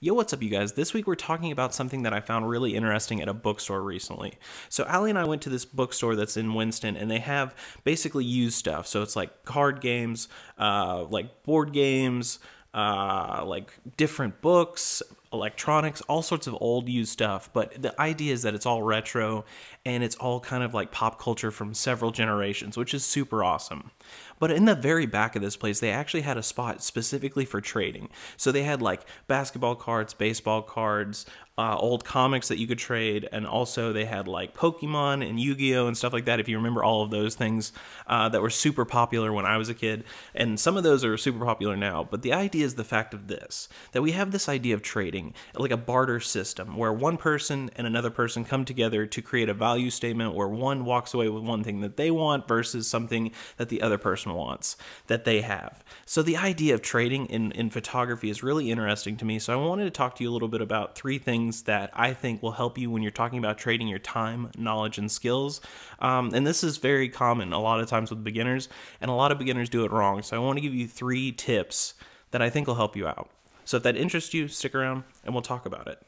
Yo, what's up, you guys? This week we're talking about something that I found really interesting at a bookstore recently. So Allie and I went to this bookstore that's in Winston, and they have basically used stuff. So it's like card games, like board games, like different books, electronics, all sorts of old used stuff. But the idea is that it's all retro and it's all kind of like pop culture from several generations, which is super awesome. But in the very back of this place, they actually had a spot specifically for trading. So they had like basketball cards, baseball cards, old comics that you could trade, and also they had like Pokemon and Yu-Gi-Oh and stuff like that, if you remember all of those things that were super popular when I was a kid. And some of those are super popular now. But the idea is the fact of this, that we have this idea of trading, like a barter system, where one person and another person come together to create a value statement where one walks away with one thing that they want versus something that the other person wants that they have. So the idea of trading in photography is really interesting to me. So I wanted to talk to you a little bit about three things that I think will help you when you're talking about trading your time, knowledge, and skills. And this is very common a lot of times with beginners, and a lot of beginners do it wrong. So I want to give you 3 tips that I think will help you out. So if that interests you, stick around and we'll talk about it.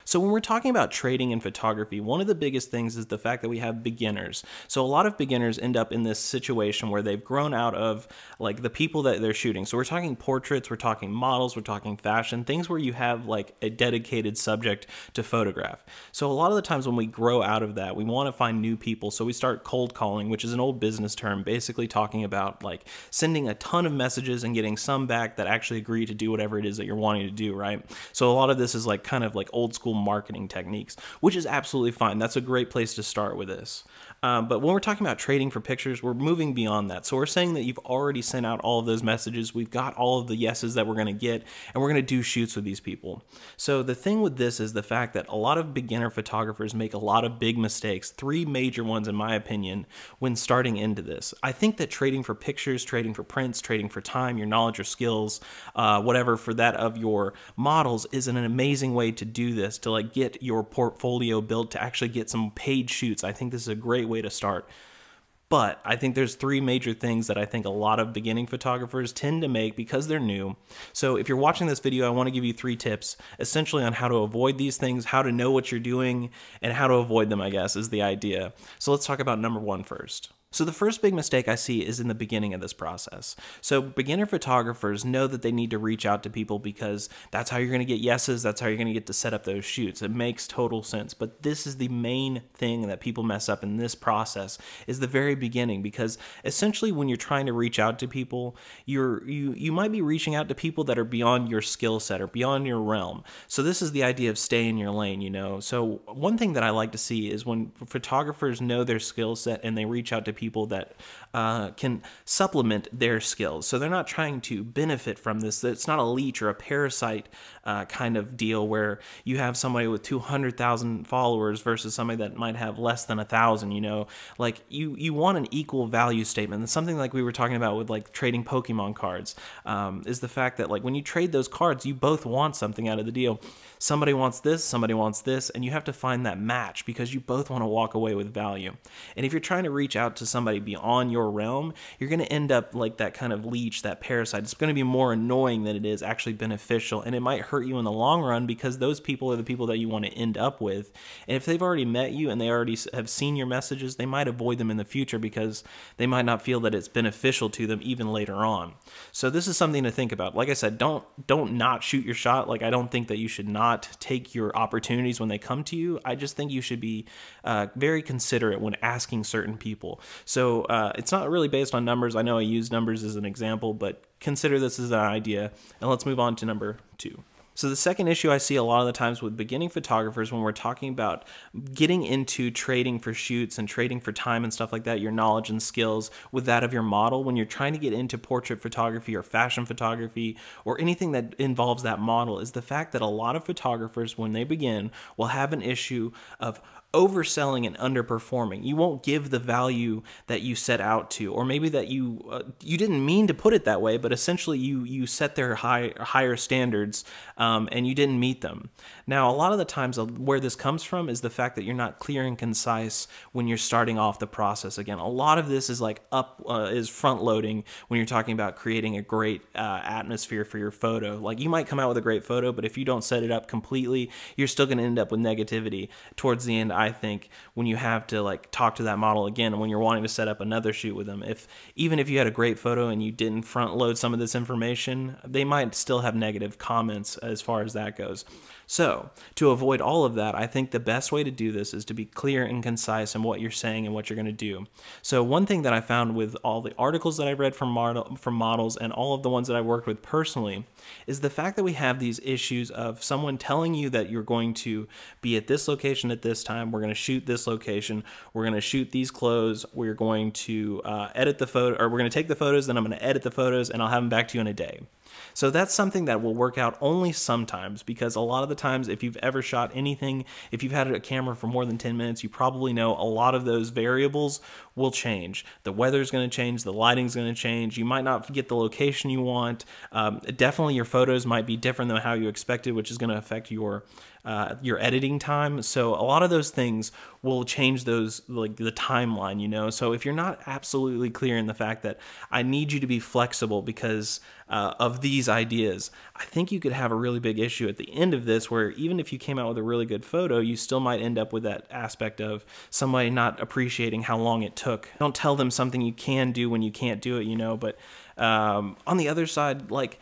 So when we're talking about trading in photography, one of the biggest things is the fact that we have beginners. So a lot of beginners end up in this situation where they've grown out of like the people that they're shooting. So we're talking portraits, we're talking models, we're talking fashion, things where you have like a dedicated subject to photograph. So a lot of the times when we grow out of that, we want to find new people. So we start cold calling, which is an old business term, basically talking about like sending a ton of messages and getting some back that actually agree to do whatever it is that you're wanting to do, right? So a lot of this is like kind of like old school marketing techniques, which is absolutely fine. That's a great place to start with this. But when we're talking about trading for pictures, we're moving beyond that. So we're saying that you've already sent out all of those messages. We've got all of the yeses that we're going to get, and we're going to do shoots with these people. So the thing with this is the fact that a lot of beginner photographers make a lot of big mistakes, 3 major ones in my opinion, when starting into this. I think that trading for pictures, trading for prints, trading for time, your knowledge or skills, whatever for that of your models is an amazing way to do this, to like get your portfolio built, to actually get some paid shoots. I think this is a great way to start. But I think there's 3 major things that I think a lot of beginning photographers tend to make because they're new. So if you're watching this video, I want to give you 3 tips essentially on how to avoid these things, how to know what you're doing, and how to avoid them, I guess, is the idea. So let's talk about number 1 first. So the first big mistake I see is in the beginning of this process. So beginner photographers know that they need to reach out to people because that's how you're going to get yeses, that's how you're going to get to set up those shoots. It makes total sense. But this is the main thing that people mess up in this process, is the very beginning, because essentially when you're trying to reach out to people, you might be reaching out to people that are beyond your skill set or beyond your realm. So this is the idea of stay in your lane, you know. So one thing that I like to see is when photographers know their skill set and they reach out to people that can supplement their skills. So they're not trying to benefit from this. It's not a leech or a parasite kind of deal where you have somebody with 200,000 followers versus somebody that might have less than 1,000, you know. Like you want an equal value statement. And something like we were talking about with like trading Pokemon cards is the fact that like when you trade those cards, you both want something out of the deal. Somebody wants this, and you have to find that match because you both want to walk away with value. And if you're trying to reach out to somebody beyond your realm, you're going to end up like that kind of leech, that parasite. It's going to be more annoying than it is actually beneficial, and it might hurt you in the long run because those people are the people that you want to end up with. And if they've already met you and they already have seen your messages, they might avoid them in the future because they might not feel that it's beneficial to them even later on. So this is something to think about. Like I said, don't not shoot your shot. Like I don't think that you should not take your opportunities when they come to you. I just think you should be very considerate when asking certain people. So it's not really based on numbers. I know I use numbers as an example, but consider this as an idea. And let's move on to number 2. So the second issue I see a lot of the times with beginning photographers when we're talking about getting into trading for shoots and trading for time and stuff like that, your knowledge and skills with that of your model, when you're trying to get into portrait photography or fashion photography or anything that involves that model, is the fact that a lot of photographers, when they begin, will have an issue of overselling and underperforming. You won't give the value that you set out to, or maybe that you didn't mean to put it that way, but essentially you set their higher standards and you didn't meet them. Now, a lot of the times where this comes from is the fact that you're not clear and concise when you're starting off the process. Again, a lot of this is like is front loading when you're talking about creating a great atmosphere for your photo. Like, you might come out with a great photo, but if you don't set it up completely, you're still going to end up with negativity towards the end. I think when you have to like talk to that model again, and when you're wanting to set up another shoot with them, even if you had a great photo and you didn't front load some of this information, they might still have negative comments as far as that goes. So to avoid all of that, I think the best way to do this is to be clear and concise in what you're saying and what you're going to do. So one thing that I found with all the articles that I read from models and all of the ones that I worked with personally is the fact that we have these issues of someone telling you that you're going to be at this location at this time, we're going to shoot this location, we're going to shoot these clothes, we're going to edit the photo, or we're going to take the photos, then I'm going to edit the photos, and I'll have them back to you in a day. So that's something that will work out only sometimes, because a lot of the times, if you've ever shot anything, if you've had a camera for more than 10 minutes, you probably know a lot of those variables will change. The weather's going to change, the lighting's going to change, you might not get the location you want, definitely your photos might be different than how you expected, which is going to affect your editing time. So a lot of those things will change those, like the timeline, you know. So if you're not absolutely clear in the fact that I need you to be flexible because of these ideas, I think you could have a really big issue at the end of this, where even if you came out with a really good photo, you still might end up with that aspect of somebody not appreciating how long it took. Don't tell them something you can do when you can't do it, you know. But on the other side, like,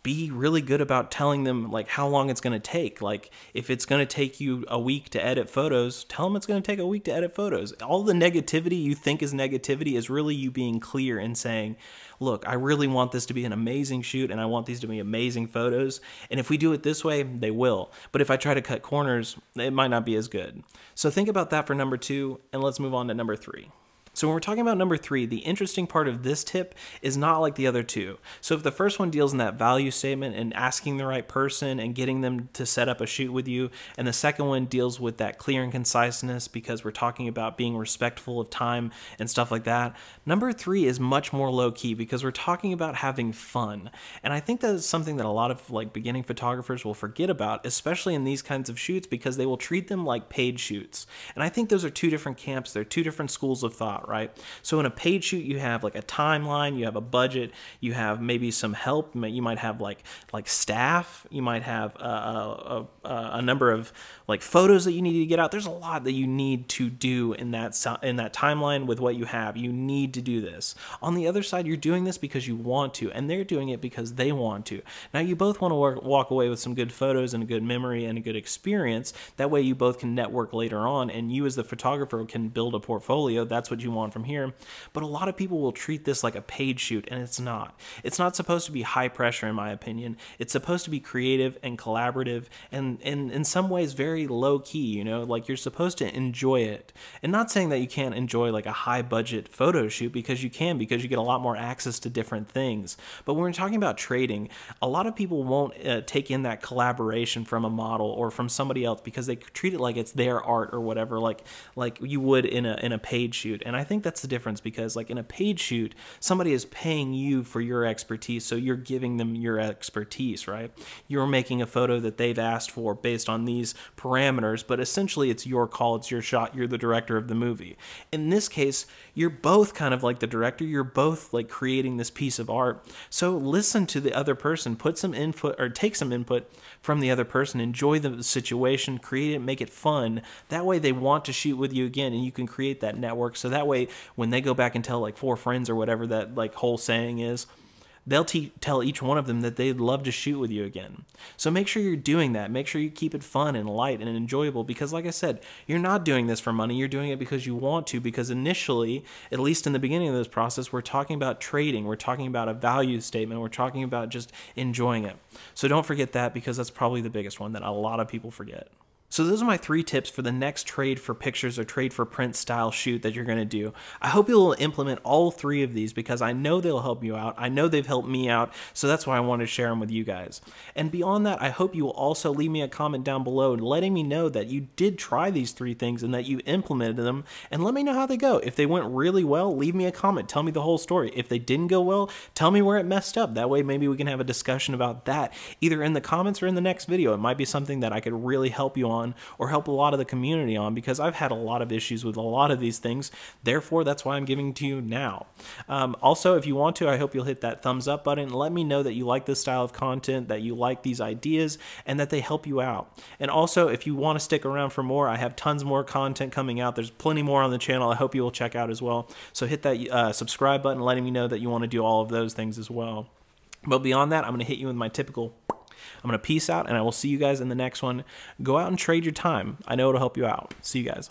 be really good about telling them like how long it's going to take. Like, if it's going to take you a week to edit photos, tell them it's going to take a week to edit photos. All the negativity you think is negativity is really you being clear and saying, look, I really want this to be an amazing shoot and I want these to be amazing photos. And if we do it this way, they will. But if I try to cut corners, it might not be as good. So think about that for number 2, and let's move on to number 3. So when we're talking about number 3, the interesting part of this tip is not like the other two. So if the first one deals in that value statement and asking the right person and getting them to set up a shoot with you, and the second one deals with that clear and conciseness because we're talking about being respectful of time and stuff like that, number 3 is much more low-key because we're talking about having fun. And I think that is something that a lot of like beginning photographers will forget about, especially in these kinds of shoots, because they will treat them like paid shoots. And I think those are two different camps. They're two different schools of thought, right? So in a paid shoot, you have like a timeline, you have a budget, you have maybe some help, you might have like staff, you might have a number of like photos that you need to get out. There's a lot that you need to do in that timeline with what you have. You need to do this. On the other side, you're doing this because you want to, and they're doing it because they want to. Now, you both want to walk away with some good photos and a good memory and a good experience. That way you both can network later on, and you as the photographer can build a portfolio. That's what you want from here. But a lot of people will treat this like a paid shoot, and it's not. It's not supposed to be high pressure, in my opinion. It's supposed to be creative and collaborative, and in some ways very low key, you know, like you're supposed to enjoy it. And not saying that you can't enjoy like a high budget photo shoot, because you can, because you get a lot more access to different things. But when we're talking about trading, a lot of people won't take in that collaboration from a model or from somebody else because they treat it like it's their art or whatever, like you would in a paid shoot. And I think that's the difference, because like in a paid shoot, somebody is paying you for your expertise, so you're giving them your expertise, right? You're making a photo that they've asked for based on these parameters, but essentially it's your call, it's your shot, you're the director of the movie. In this case, you're both kind of like the director, you're both like creating this piece of art. So listen to the other person, put some input or take some input from the other person, enjoy the situation, create it, make it fun. That way they want to shoot with you again, and you can create that network. So that way when they go back and tell like 4 friends or whatever that like whole saying is, they'll tell each one of them that they'd love to shoot with you again. So make sure you're doing that. Make sure you keep it fun and light and enjoyable, because like I said, you're not doing this for money. You're doing it because you want to, because initially, at least in the beginning of this process, we're talking about trading. We're talking about a value statement. We're talking about just enjoying it. So don't forget that, because that's probably the biggest one that a lot of people forget. So those are my 3 tips for the next trade for pictures or trade for print style shoot that you're going to do. I hope you'll implement all 3 of these because I know they'll help you out. I know they've helped me out, so that's why I wanted to share them with you guys. And beyond that, I hope you will also leave me a comment down below letting me know that you did try these 3 things and that you implemented them, and let me know how they go. If they went really well, leave me a comment. Tell me the whole story. If they didn't go well, tell me where it messed up. That way maybe we can have a discussion about that either in the comments or in the next video. It might be something that I could really help you on or help a lot of the community on, because I've had a lot of issues with a lot of these things. Therefore, that's why I'm giving to you now. Also, if you want to, I hope you'll hit that thumbs up button and let me know that you like this style of content, that you like these ideas, and that they help you out. And also, if you want to stick around for more, I have tons more content coming out. There's plenty more on the channel I hope you will check out as well. So hit that subscribe button, letting me know that you want to do all of those things as well. But beyond that, I'm going to hit you with my typical I'm going to peace out, and I will see you guys in the next one. Go out and trade your time. I know it'll help you out. See you guys.